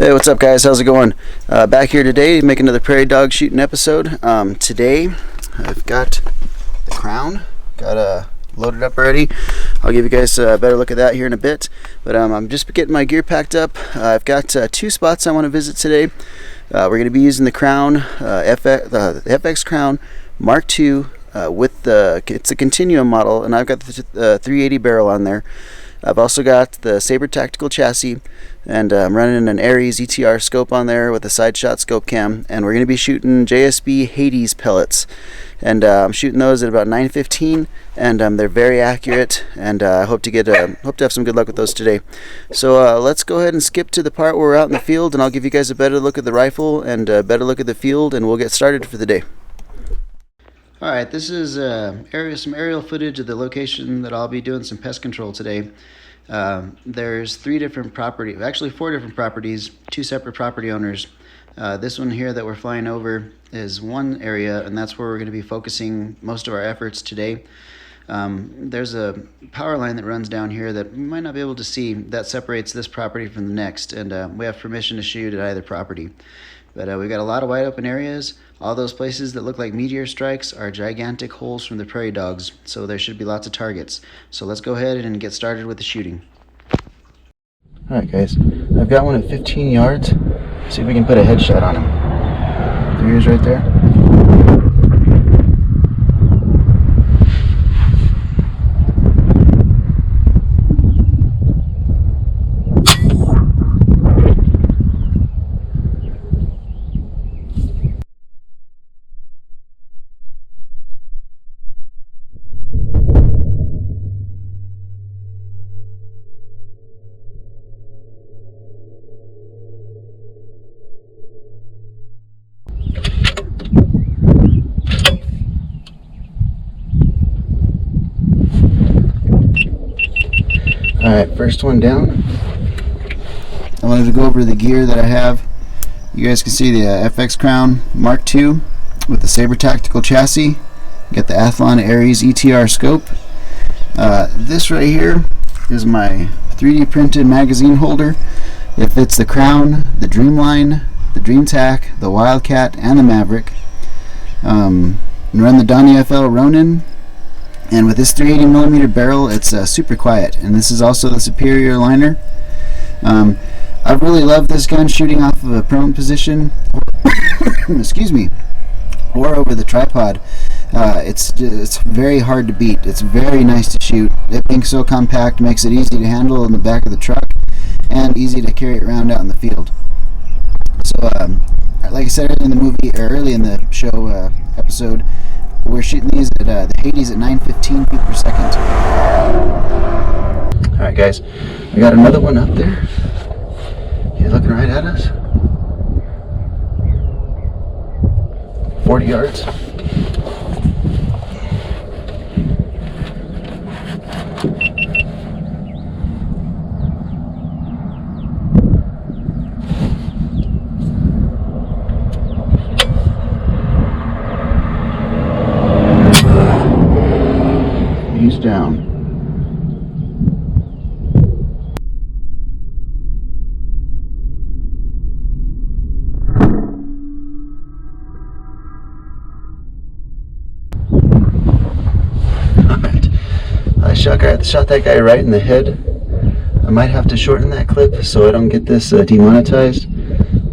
Hey, what's up guys? How's it going? Back here today to make another Prairie Dog shooting episode. Today I've got the Crown loaded up already. I'll give you guys a better look at that here in a bit, but I'm just getting my gear packed up. I've got two spots I want to visit today. We're going to be using the Crown FX Crown MK2 with it's a Continuum model, and I've got the 380 barrel on there. I've also got the Saber Tactical Chassis, and I'm running an Ares ETR scope on there with a sideshot scope cam, and we're going to be shooting JSB Hades pellets, and I'm shooting those at about 9:15, and they're very accurate, and I hope to have some good luck with those today. So let's go ahead and skip to the part where we're out in the field, and I'll give you guys a better look at the rifle and a better look at the field, and we'll get started for the day. Alright, this is some aerial footage of the location that I'll be doing some pest control today. There's four different properties, two separate property owners. This one here that we're flying over is one area, and that's where we're going to be focusing most of our efforts today. There's a power line that runs down here that we might not be able to see that separates this property from the next, and we have permission to shoot at either property. But we've got a lot of wide open areas. All those places that look like meteor strikes are gigantic holes from the Prairie Dogs, so there should be lots of targets. So let's go ahead and get started with the shooting. Alright guys, I've got one at 15 yards. See if we can put a headshot on him. There he is right there. Alright, first one down. I wanted to go over the gear that I have. You guys can see the FX Crown MK2 with the Saber Tactical Chassis. You got the Athlon Ares ETR scope. This right here is my 3D printed magazine holder. It fits the Crown, the Dreamline, the DreamTac, the Wildcat, and the Maverick. Run the dang.ol.winner Ronin. And with this 380mm barrel, it's super quiet, and this is also the superior liner. I really love this gun shooting off of a prone position, excuse me, or over the tripod. It's very hard to beat. It's very nice to shoot. It being so compact makes it easy to handle in the back of the truck and easy to carry it around out in the field. So, like I said early in the show episode, we're shooting these at the Hades at 915 feet per second. Alright guys, I got another one up there. He's looking right at us. 40 yards. He's down. Alright. I shot that guy right in the head. I might have to shorten that clip so I don't get this demonetized.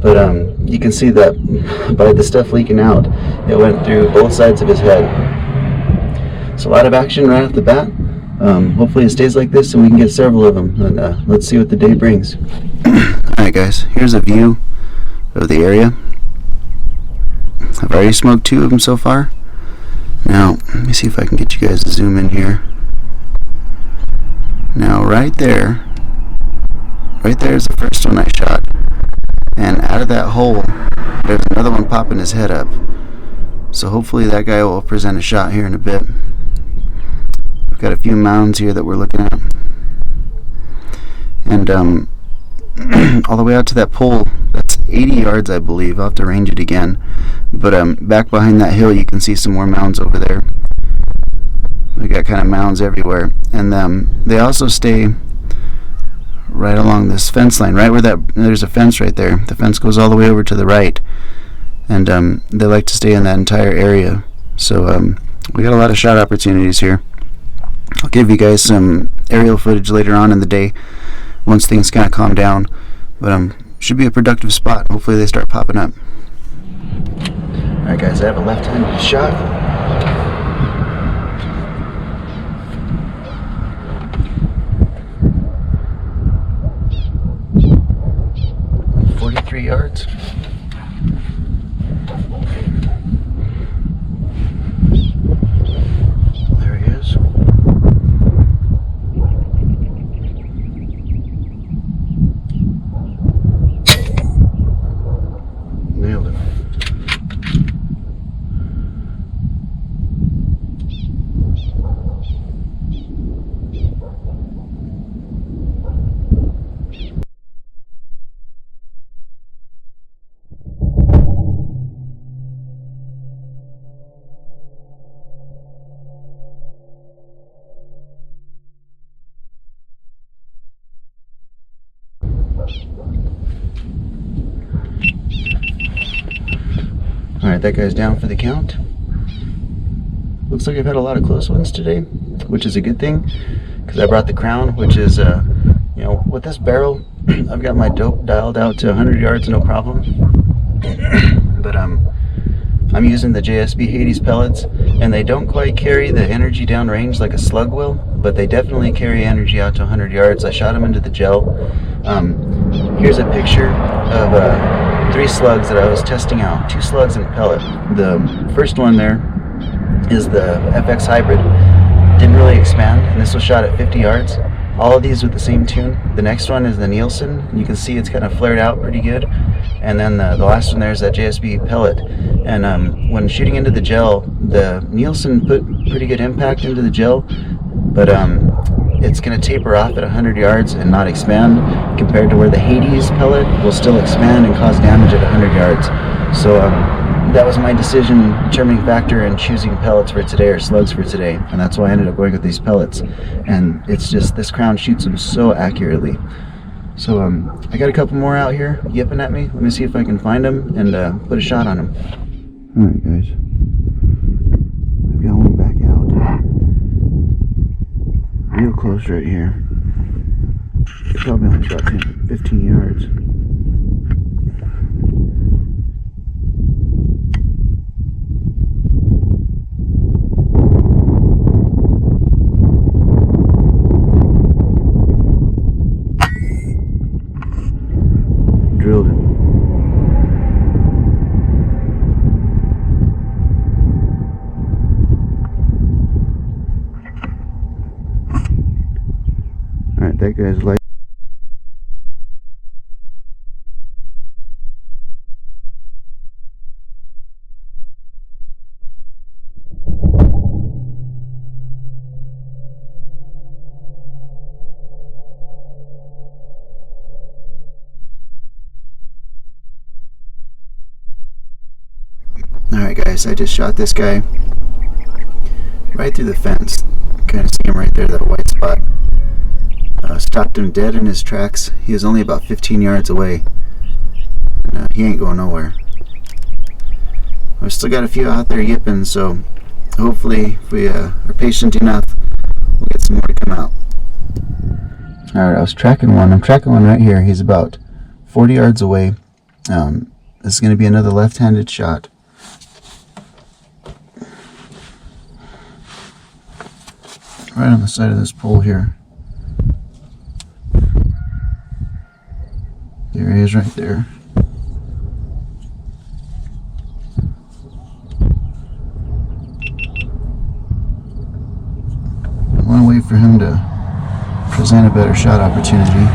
But you can see that by the stuff leaking out, it went through both sides of his head. So a lot of action right off the bat. Hopefully it stays like this and we can get several of them, and let's see what the day brings. Alright guys, here's a view of the area. I've already smoked two of them so far. Now let me see if I can get you guys to zoom in here. Now right there is the first one I shot, and out of that hole there's another one popping his head up. So hopefully that guy will present a shot here in a bit. We've got a few mounds here that we're looking at, and all the way out to that pole, that's 80 yards I believe. I'll have to range it again, but back behind that hill you can see some more mounds over there. We got kind of mounds everywhere, and they also stay right along this fence line, right where there's a fence right there. The fence goes all the way over to the right, and they like to stay in that entire area. So we got a lot of shot opportunities here. I'll give you guys some aerial footage later on in the day once things kind of calm down, but should be a productive spot. Hopefully they start popping up. Alright guys, I have a left-handed shot. Yards. There he is. Nailed it. Alright, that guy's down for the count. Looks like I've had a lot of close ones today, which is a good thing, because I brought the Crown, which is, you know, with this barrel, I've got my dope dialed out to 100 yards, no problem. But I'm using the JSB Hades pellets, and they don't quite carry the energy down range like a slug will, but they definitely carry energy out to 100 yards. I shot them into the gel. Here's a picture of 3 slugs that I was testing out. 2 slugs and a pellet. The first one there is the FX hybrid. Didn't really expand, and this was shot at 50 yards. All of these with the same tune. The next one is the Nielsen. You can see it's kind of flared out pretty good. And then the last one there is that JSB pellet. And when shooting into the gel, the Nielsen put pretty good impact into the gel, but it's going to taper off at 100 yards and not expand, compared to where the Hades pellet will still expand and cause damage at 100 yards. So that was my determining factor in choosing pellets for today, or slugs for today, and that's why I ended up going with these pellets. And it's just, this Crown shoots them so accurately. So I got a couple more out here yipping at me. Let me see if I can find them and put a shot on them. Alright guys, I've got one back out. Real close right here. Probably only about 10, 15 yards. Drilled him. Alright, that guy's light. Alright guys, I just shot this guy right through the fence. Kind of see him right there, that white spot. Stopped him dead in his tracks. He was only about 15 yards away. And, he ain't going nowhere. I've still got a few out there yipping, so hopefully if we are patient enough, we'll get some more to come out. Alright, I was tracking one. I'm tracking one right here. He's about 40 yards away. This is going to be another left-handed shot. Right on the side of this pole here. There he is right there. I want to wait for him to present a better shot opportunity.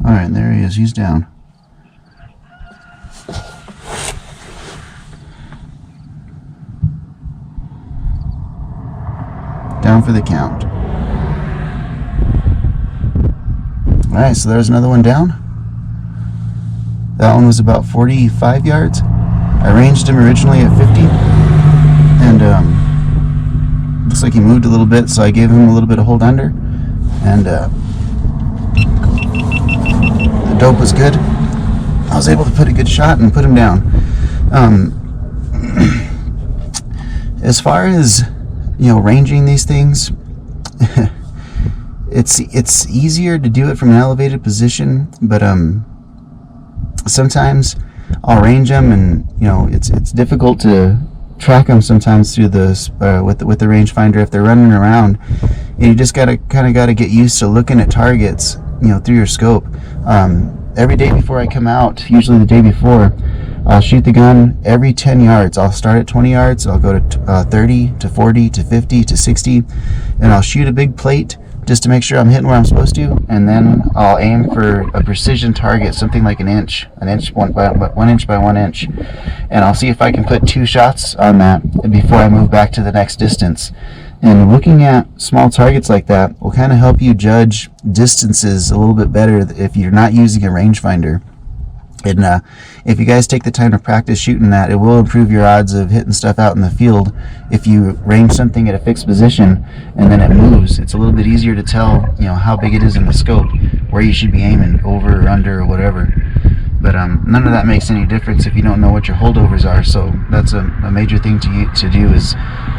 Alright Alright, there he is. He's down. Down for the count. Alright, so there's another one down. That one was about 45 yards. I ranged him originally at 50. And looks like he moved a little bit, so I gave him a little bit of hold under. And the dope was good. I was able to put a good shot and put him down. As far as, you know, ranging these things, it's easier to do it from an elevated position, but sometimes I'll range them, and you know it's difficult to track them sometimes through the with the rangefinder if they're running around. And you just gotta get used to looking at targets, you know, through your scope. Every day before I come out, usually the day before, I'll shoot the gun every 10 yards. I'll start at 20 yards, I'll go to 30 to 40 to 50 to 60, and I'll shoot a big plate just to make sure I'm hitting where I'm supposed to, and then I'll aim for a precision target, something like one inch by 1 inch, and I'll see if I can put 2 shots on that before I move back to the next distance. And looking at small targets like that will kind of help you judge distances a little bit better if you're not using a rangefinder. And if you guys take the time to practice shooting that, it will improve your odds of hitting stuff out in the field. If you range something at a fixed position and then it moves, it's a little bit easier to tell, you know, how big it is in the scope, where you should be aiming, over or under or whatever. But none of that makes any difference if you don't know what your holdovers are. So that's a major thing to do, is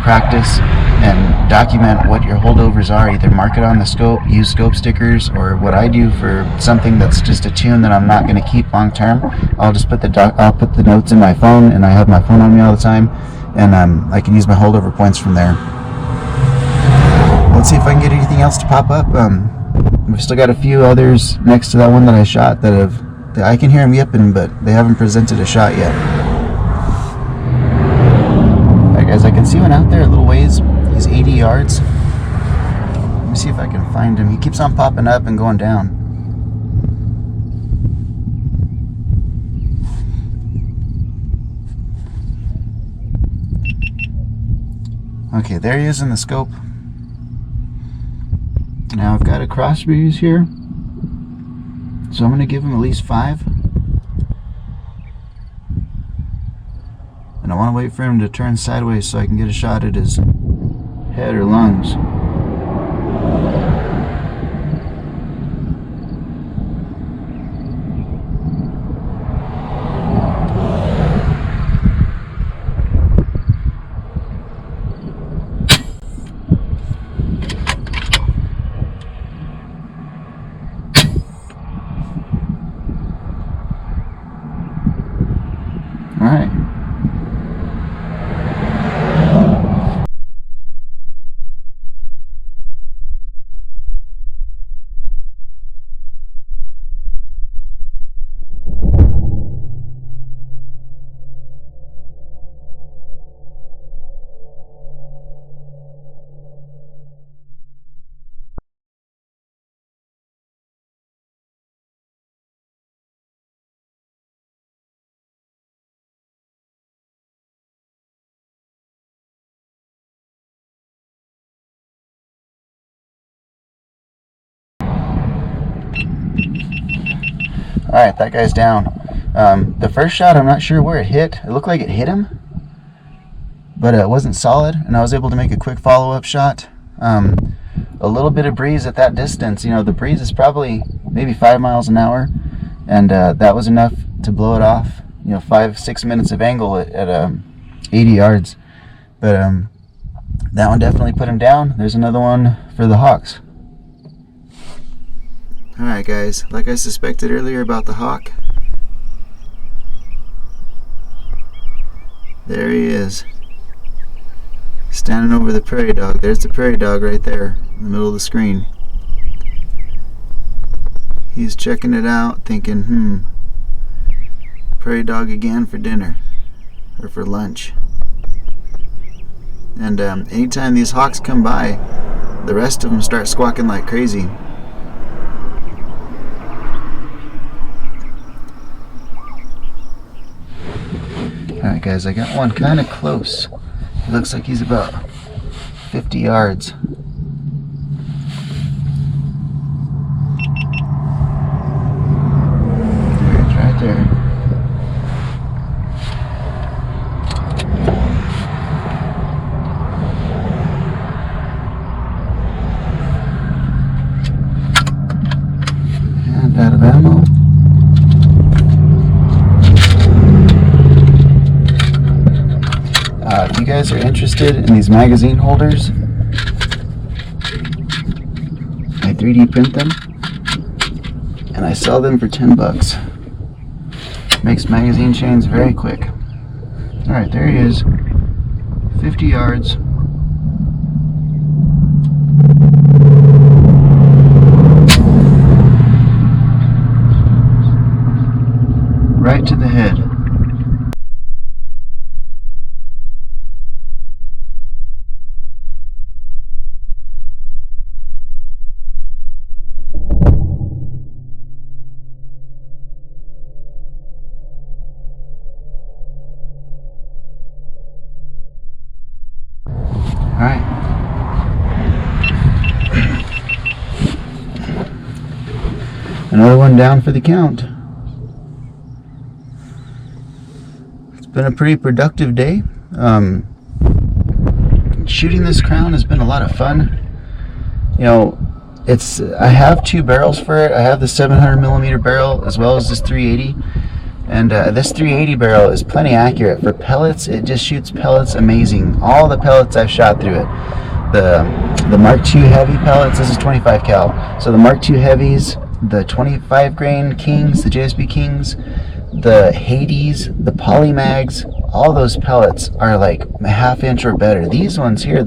practice and document what your holdovers are. Either mark it on the scope, use scope stickers, or what I do for something that's just a tune that I'm not going to keep long term, I'll just put I'll put the notes in my phone, and I have my phone on me all the time, and I can use my holdover points from there. Let's see if I can get anything else to pop up. We've still got a few others next to that one that I shot that I can hear them yipping, but they haven't presented a shot yet. Alright guys, I can see one out there a little ways. He's 80 yards. Let me see if I can find him. He keeps on popping up and going down. Okay, there he is in the scope. Now I've got a cross breeze here, so I'm going to give him at least 5. And I want to wait for him to turn sideways so I can get a shot at his head or lungs. Alright. Alright, that guy's down. The first shot, I'm not sure where it hit. It looked like it hit him, but it wasn't solid, and I was able to make a quick follow-up shot. A little bit of breeze at that distance. You know, the breeze is probably maybe 5 miles an hour, and that was enough to blow it off. You know, 5-6 minutes of angle at 80 yards. But that one definitely put him down. There's another one for the Hawks. Alright guys, like I suspected earlier about the hawk, there he is, standing over the prairie dog. There's the prairie dog right there in the middle of the screen. He's checking it out, thinking, prairie dog again for dinner or for lunch. And anytime these hawks come by, the rest of them start squawking like crazy. guys, I got one kind of close. It looks like he's about 50 yards. There, it's right there. And out of ammo. If you guys are interested in these magazine holders, I 3D print them and I sell them for 10 bucks. Makes magazine chains very quick. Alright, there he is. 50 yards. Right to the head. Alright. Another one down for the count. It's been a pretty productive day. Shooting this Crown has been a lot of fun. You know, I have 2 barrels for it. I have the 700mm barrel as well as this 380. And this 380 barrel is plenty accurate. For pellets, it just shoots pellets amazing. All the pellets I've shot through it. The Mark II heavy pellets, this is 25 cal. So the Mark II heavies, the 25 grain Kings, the JSB Kings, the Hades, the Polymags, all those pellets are like a ½ inch or better. These ones here,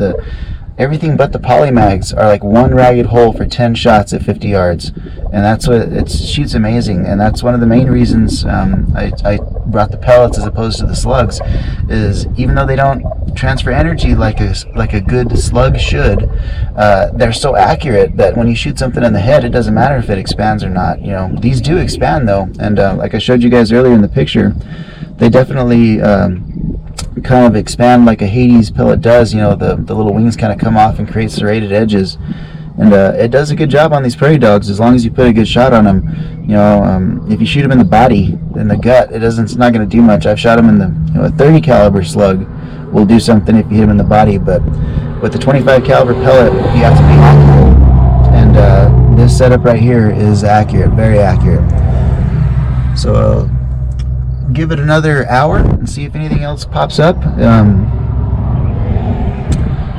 everything but the Polymags are like one ragged hole for 10 shots at 50 yards. And that's what it shoots amazing. And that's one of the main reasons I brought the pellets as opposed to the slugs, is even though they don't transfer energy like a good slug should, they're so accurate that when you shoot something in the head, it doesn't matter if it expands or not. You know, these do expand though. And like I showed you guys earlier in the picture, they definitely kind of expand like a Hades pellet does. You know, the little wings kind of come off and create serrated edges, and it does a good job on these Prairie Dogs as long as you put a good shot on them. You know, if you shoot them in the body, in the gut, it's not going to do much. I've shot them in the, a 30 caliber slug will do something if you hit them in the body, but with the 25 caliber pellet, you have to be accurate. And this setup right here is accurate, very accurate. So give it another hour and see if anything else pops up,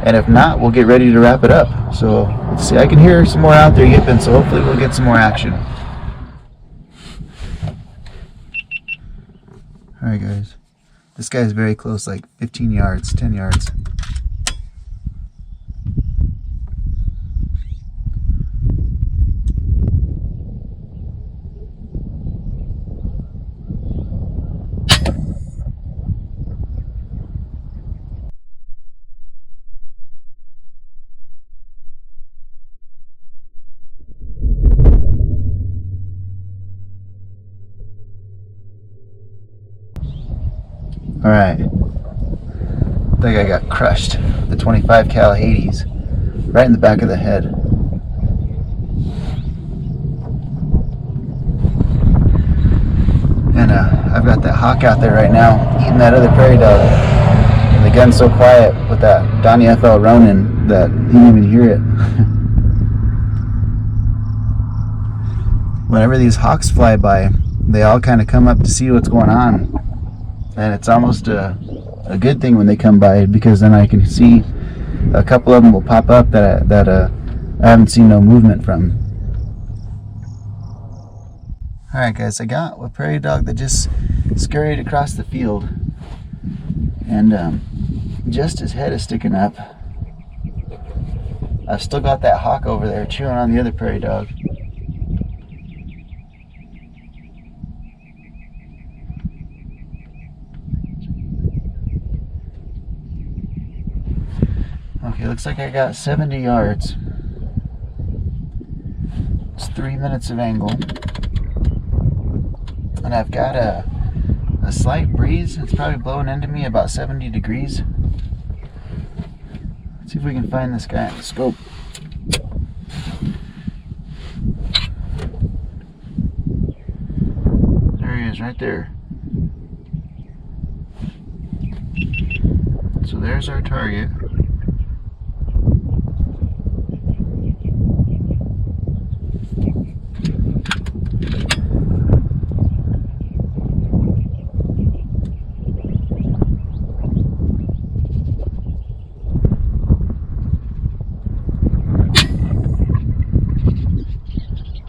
and if not, we'll get ready to wrap it up. So let's see, I can hear some more out there yipping, so hopefully we'll get some more action. Alright guys, this guy's very close, like 15 yards, 10 yards. Alright, I think I got crushed. The 25 cal Hades, right in the back of the head. And I've got that hawk out there right now, eating that other Prairie Dog. And the gun's so quiet with that Donnie FL Ronin that he didn't even hear it. Whenever these hawks fly by, they all kind of come up to see what's going on. And it's almost a good thing when they come by, because then I can see a couple of them will pop up that I haven't seen no movement from. Alright guys, I got a Prairie Dog that just scurried across the field, and just his head is sticking up. I've still got that hawk over there chewing on the other Prairie Dog. Okay, looks like I got 70 yards. It's 3 minutes of angle. And I've got a a slight breeze. It's probably blowing into me about 70 degrees. Let's see if we can find this guy on the scope. There he is, right there. So there's our target.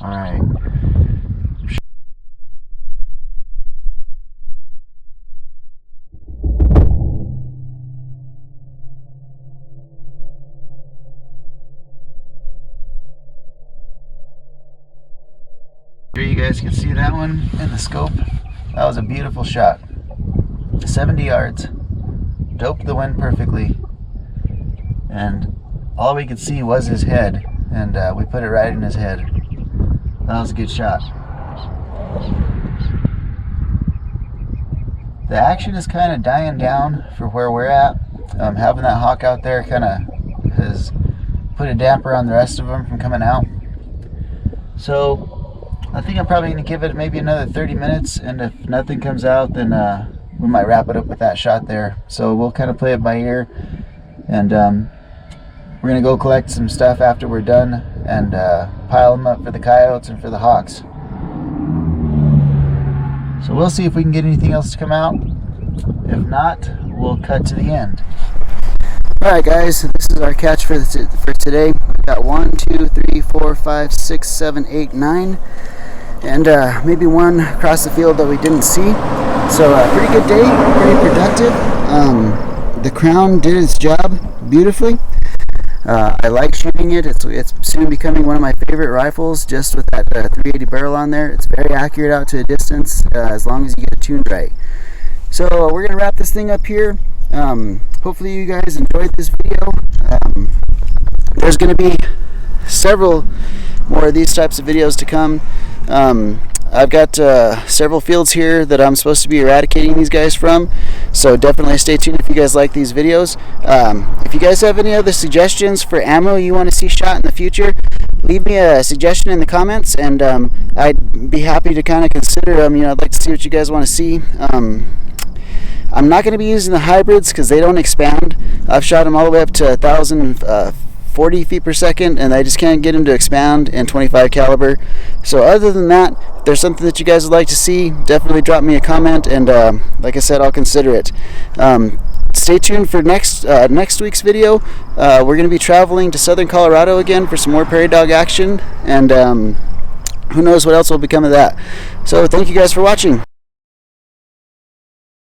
Alright. Here you guys can see that one in the scope. That was a beautiful shot. 70 yards. Doped the wind perfectly. And all we could see was his head. And we put it right in his head. That was a good shot. The action is kind of dying down for where we're at. Having that hawk out there kind of has put a damper on the rest of them from coming out. So I think I'm probably going to give it maybe another 30 minutes, and if nothing comes out, then we might wrap it up with that shot there. So we'll kind of play it by ear, and we're going to go collect some stuff after we're done and pile them up for the coyotes and for the hawks. So we'll see if we can get anything else to come out. If not, we'll cut to the end. Alright guys, this is our catch for today. We've got 1, 2, 3, 4, 5, 6, 7, 8, 9, and maybe one across the field that we didn't see. So pretty good day, pretty productive. The Crown did its job beautifully. I like shooting it. It's soon becoming one of my favorite rifles, just with that 380 barrel on there. It's very accurate out to a distance, as long as you get it tuned right. So we're going to wrap this thing up here. Hopefully you guys enjoyed this video. There's going to be several more of these types of videos to come. I've got several fields here that I'm supposed to be eradicating these guys from, so definitely stay tuned if you guys like these videos. If you guys have any other suggestions for ammo you want to see shot in the future, leave me a suggestion in the comments, and I'd be happy to kind of consider them. I'd like to see what you guys want to see. I'm not going to be using the hybrids because they don't expand. I've shot them all the way up to 1,040 feet per second, and I just can't get them to expand in 25 caliber. So other than that, if there's something that you guys would like to see, definitely drop me a comment, and like I said, I'll consider it. Stay tuned for next week's video. We're going to be traveling to southern Colorado again for some more prairie dog action, and who knows what else will become of that. So thank you guys for watching.